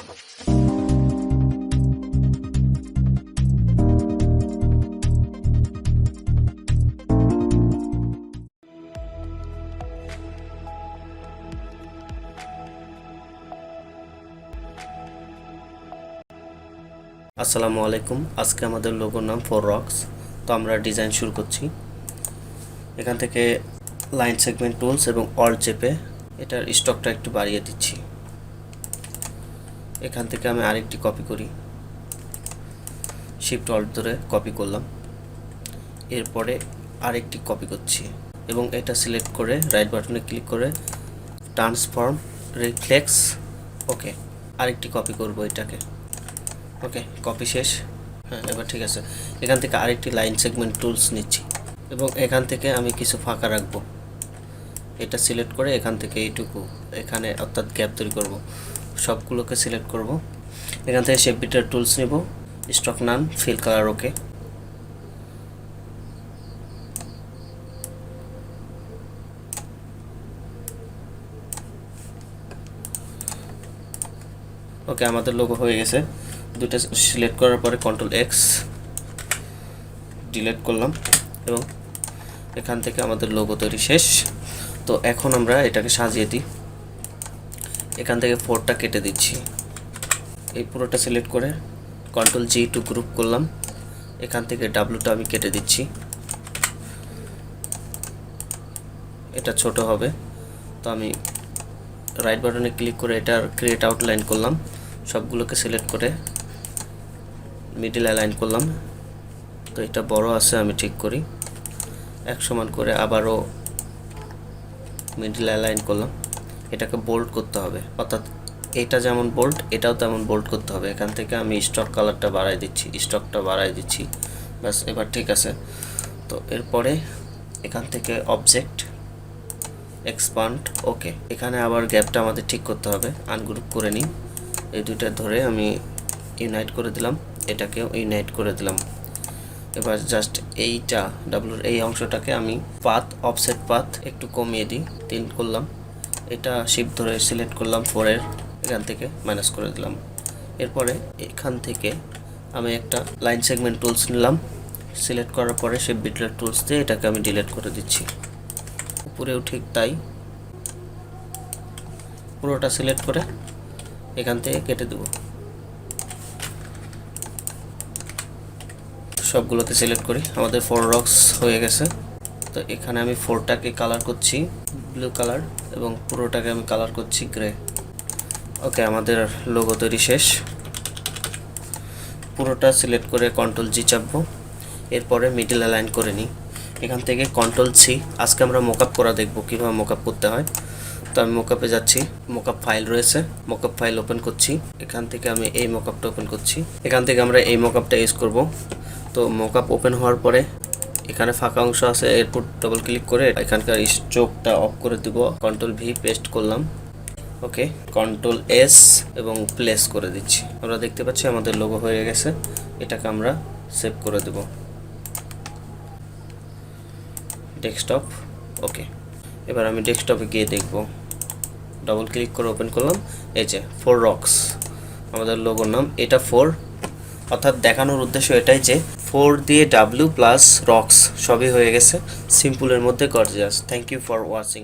আসসালামু আলাইকুম। আজকে আমাদের লোগোর নাম ফর রক্স। তো আমরা ডিজাইন শুরু করছি। এখান থেকে লাইন সেগমেন্ট টুলস এবং অল্ট চেপে এটার স্টকটা একটু বাড়িয়ে দিচ্ছি। এখান থেকে আমি আরেকটি কপি করি, শিফট অল্ট ধরে কপি করলাম। এরপরে আরেকটি কপি করছি এবং এটা সিলেক্ট করে রাইট বাটনে ক্লিক করে ট্রান্সফর্ম রিফ্লেক্স, ওকে। আরেকটি কপি করব এটাকে, ওকে, কপি শেষ। হ্যাঁ, এবার ঠিক আছে। এখান থেকে আরেকটি লাইন সেগমেন্ট টুলস নিচ্ছি এবং এখান থেকে আমি কিছু ফাঁকা রাখবো। এটা সিলেক্ট করে এখান থেকে এইটুকু এখানে অর্থাৎ গ্যাপ তৈরি করব। সবগুলোকে সিলেক্ট করব। এখান থেকে শেপ বিটার টুলস নিব, স্ট্রোক নান, ফিল কালার, ওকে। ওকে, আমাদের লোগো হয়ে গেছে। দুটো সিলেক্ট করার পরে কন্ট্রোল এক্স ডিলিট করলাম এবং এখান থেকে আমাদের লোগো তৈরি শেষ। তো এখন আমরা এটাকে সাজিয়ে দিই। এখান থেকে 4টা কেটে দিচ্ছি। এই পুরোটা সিলেক্ট করে কন্ট্রোল জি টু গ্রুপ করলাম। এখান থেকে ডাব্লুটা আমি কেটে দিচ্ছি, এটা ছোট হবে। তো আমি রাইট বাটনে ক্লিক করে এটার ক্রিয়েট আউটলাইন করলাম। সবগুলোকে সিলেক্ট করে মিডল অ্যালাইন করলাম। তো এটা বড় আছে, আমি ঠিক করি। এক সমান করে আবারও মিডল অ্যালাইন করলাম। এটাকে বোল্ড করতে হবে, অর্থাৎ এটা যেমন বোল্ড এটাও তেমন বোল্ড করতে হবে। এখান থেকে আমি স্টক কালারটা বাড়াই দিচ্ছি, স্টকটা বাড়াই দিচ্ছি, ব্যাস এবার ঠিক আছে। তো এরপরে এখান থেকে অবজেক্ট এক্সপান্ড, ওকে। এখানে আবার গ্যাপটা আমাদের ঠিক করতে হবে, আনগ্রুপ করে নিই। এই দুইটা ধরে আমি ইউনাইট করে দিলাম, এটাকেও ইউনাইট করে দিলাম। এবার জাস্ট এইটা ডাব্লুর এই অংশটাকে আমি পাথ অফসেট পাথ একটু কমিয়ে দিই, 3 করলাম। এটা শিফট ধরে সিলেক্ট করলাম 4-এর, এখান থেকে মাইনাস করে দিলাম। এরপরে এখান থেকে আমি একটা লাইন সেগমেন্ট টুলস নিলাম, সিলেক্ট করার পরে শেপ বিটার টুলস দিয়ে এটাকে আমি ডিলিট করে দিচ্ছি। উপরেও ঠিক তাই, পুরোটা সিলেক্ট করে এখান থেকে কেটে দেব। সবগুলোকে সিলেক্ট করি, আমাদের 4 রক্স হয়ে গেছে। তো এখানে আমি 4টাকে কালার করছি ব্লু কালার এবং পুরোটাকে আমি কালার করছি গ্রে, ওকে। আমাদের লোগো তৈরি শেষ। পুরোটা সিলেক্ট করে কন্ট্রোল জি চাপবো। এরপরে মিডল অ্যালাইন করে নিই। এখান থেকে কন্ট্রোল সি, আজকে আমরা মোকআপ করা দেখব কীভাবে মোকআপ করতে হয়। তো আমি মোকআপে যাচ্ছি, মোকআপ ফাইল রয়েছে, মোকআপ ফাইল ওপেন করছি। এখান থেকে আমি এই মোকআপটা ওপেন করছি। এখান থেকে আমরা এই মোকআপটা ইউজ করব। তো মোকআপ ওপেন হওয়ার পরে এখানে ফাঁকা অংশ আছে, এরপর ডবল ক্লিক করে এখানকার স্ট্রোকটা অফ করে দিব। কন্ট্রোল ভি পেস্ট করলাম, ওকে। কন্ট্রোল এস এবং প্লেস করে দিচ্ছি। আমরা দেখতে পাচ্ছি আমাদের লোগো হয়ে গেছে। এটাকে আমরা সেভ করে দেব ডেস্কটপ, ওকে। এবার আমি ডেস্কটপে গিয়ে দেখব, ডবল ক্লিক করে ওপেন করলাম। এই যে 4 রক্স আমাদের লোগোর নাম। এটা 4, অর্থাৎ দেখানোর উদ্দেশ্য এটাই যে 4 দিয়ে ডাব্লু প্লাস রক্স সবই হয়ে গেছে। সিম্পলের মধ্যে gorgeous. Thank you for watching.